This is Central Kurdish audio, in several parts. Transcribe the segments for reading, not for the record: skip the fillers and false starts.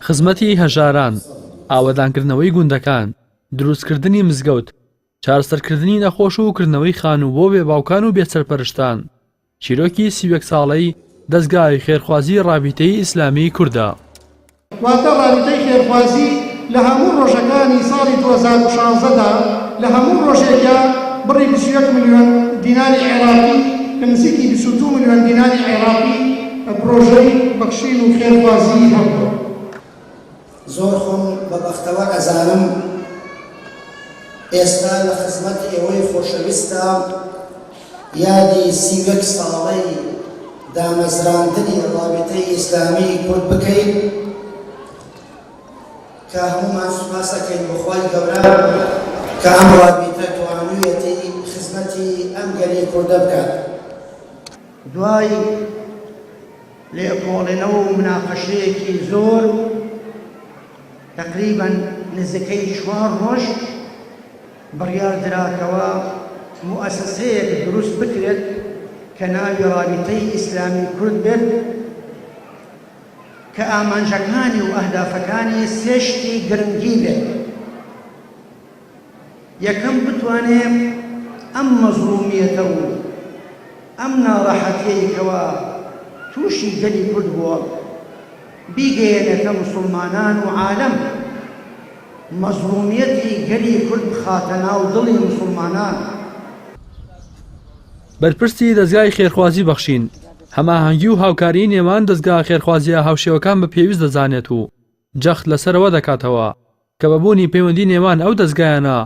خزمەتی هەژاران، ئاوەدانکردنەوەی گوندەکان، دروستکردنی مزگەوت، چارەسەرکردنی نەخۆش و کردنەوەی خان و بۆ بێباوکان و بێسەرپەرشتان. چیرۆکی 31 ساڵەی دەستگای خێرخوازی ڕابیتەی ئیسلامی کوردە. واتە ڕابیتەی خێرخوازی لە هەموو ڕۆژەکانی ساڵی 2016دا لە هەموو ڕۆژێکە بڕی 21 ملیۆن دیناری عێراقی کە نزیکی 22 ملیۆن دیناری عێراقی پرۆژەی بەخشین و خێرخوازی هەبووە. زۆر خۆم بەبەختەوە ئەزانم ئێستا لە خزمەت ئێوەی خۆشەویستە یادی 31 ساڵەی دامەزراندنی ڕابطەی ئیسلامی کورد بکەین کە هەموومان سوپاس دەکەین بەخوای گەورە کە ئەم ڕابطە توانوویەتی خزمەتی ئەم گەلی کوردە بکات. دوای لێکۆڵێنەوە و مناقەشەیەکی زۆر تقریبا نزیکەی 4 ڕۆژ بڕیار دراکەوە مؤسسەیەک دروست بکرێت کە ناوی ڕابطەی ئیسلامی کورد بێت کە ئامانجەکانی و ئەهدافەکانی سێشتی گرنگی بێت. یەکەم بتوانێم ئەم مەزڵومیەتە و ئەم ناڕەحەتیەیەکەوە تووشی گەلی کورد بووە بیگەیەنێتە مسلمانان و عالەم. مەزڵومیەتی گەلی کورد بخاتە ناو دڵی مسلمانان. بەرپرسی دەستگای خێرخوازی بەخشین، هەماهەنگی و هاوکاری نێوان دەستگا خێرخوازیە هاوشێوەکان بە پێویست دەزانێت و جەخت لەسەرەوە دەکاتەوە کە بەبوونی پەیوەندی نێوان ئەو دەستگایانە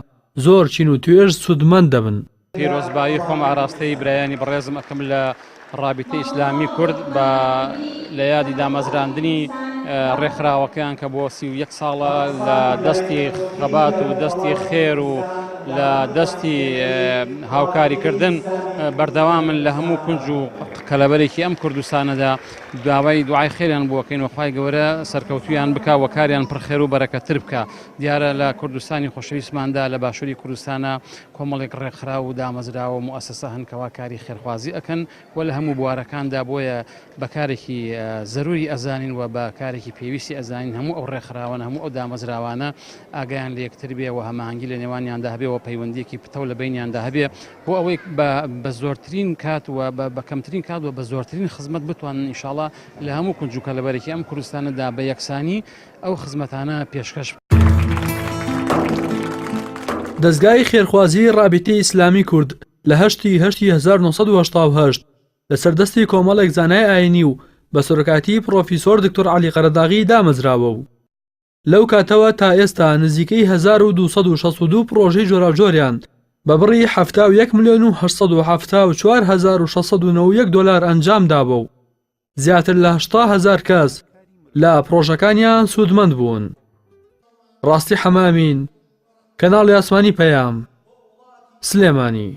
زۆر چین و توێژ سوودمەند دەبن. پیرۆزبایی خۆم ئاراستەی برایانی بەڕێزم ئەکەم لە ڕابطەی ئیسلامی کورد بە لە یادی دامەزراندنی ڕێکخراوەکەیان کە بۆ 31 ساڵە لە دەستی خەبات و دەستی خێر و لە دەستی هاوکاریکردن بەردەوامن لە هەموو کونج و کەلەبەرێکی ئەم کوردستانەدا داوای دوعای خێریان بووەکەین وەخوای گەورە سەرکەوتویان بکە و کاریان پڕخێر و بەرەکەتر بکە. دیارە لە کوردستانی خۆشەویستماندا لە باشووری کوردستانە کۆمەڵێک ڕێکخرا و دامەزراوە و مؤسسە هەنکەوا کاری خێرخوازی ئەکەن و لە هەموو بوارەکاندا بۆیە بەکارێکی زەروری ئەزانین و بە کارێکی پێویستی ئەزانین هەموو ئەو ڕێکخراوانە هەموو ئەو دامەزراوانە ئاگایان لە یەکتر بێ و هەماهەنگی لە نێوانیاندا هەبێ و پەیوەندیەکی پتە لە بینیاندا هەبێ بۆ ئەوەی بە زۆرترین کات و بە کەمترین کات و بە زۆرترین خزمەت بتوانن ئینشاڵڵا لە هەموو کونج و کەلەبەرێکی ئەم کوردستانەدا بە یەکسانی ئەو خزمەتانە پێشکەش. دەستگای خێرخوازی ڕابطەی ئیسلامی کورد لە 1970 لە سەردەستی کۆمەڵێک زانای ئاینی و بە سەرۆکاتی پرۆفیسۆر دکتۆر عەلی قەرەداغی دامەزراوە و لەو کاتەوە تا ئێستا نزیکەی 1262 پرۆژەی جۆراوجۆریان بە بڕی 71,874,691 دۆلار ئەنجام دابە و زیاتر لە 80,000 کەس لە پرۆژەکانیان سوودمەند بوون. ڕاستی حەمامین، کەناڵی ئاسمانی پەیام، سلێمانی.